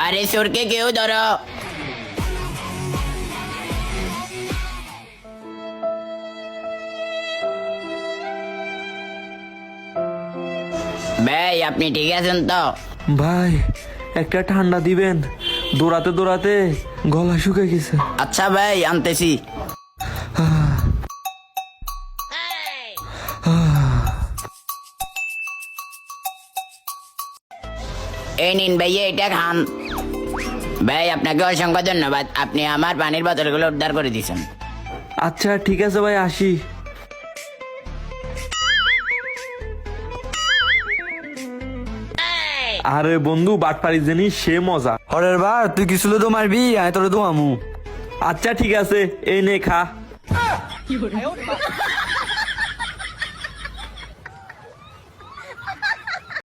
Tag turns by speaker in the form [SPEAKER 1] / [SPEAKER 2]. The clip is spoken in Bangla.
[SPEAKER 1] আরে সুরকে কেউ ধরো। ভাই আপনি ঠিক আছেন তো?
[SPEAKER 2] ভাই একটা ঠান্ডা দিবেন, দৌড়াতে দৌড়াতে গলা শুকে গেছে।
[SPEAKER 1] আচ্ছা ভাই আনতেছি। এই নিন ভাইয়া এটা খান। ভাই আপনাকে অসংখ্য ধন্যবাদ, আপনি আমার পানির বোতলগুলো উদ্ধার করে দিয়েছেন।
[SPEAKER 2] আচ্ছা ঠিক আছে ভাই, আসি। আরে বন্ধু, বাটপাড়ি জিনিস সে মজা।
[SPEAKER 3] হরের বার তুই কিছু তো মারবি, আমি তোরে তো আমু।
[SPEAKER 2] আচ্ছা ঠিক আছে, এই নে খা।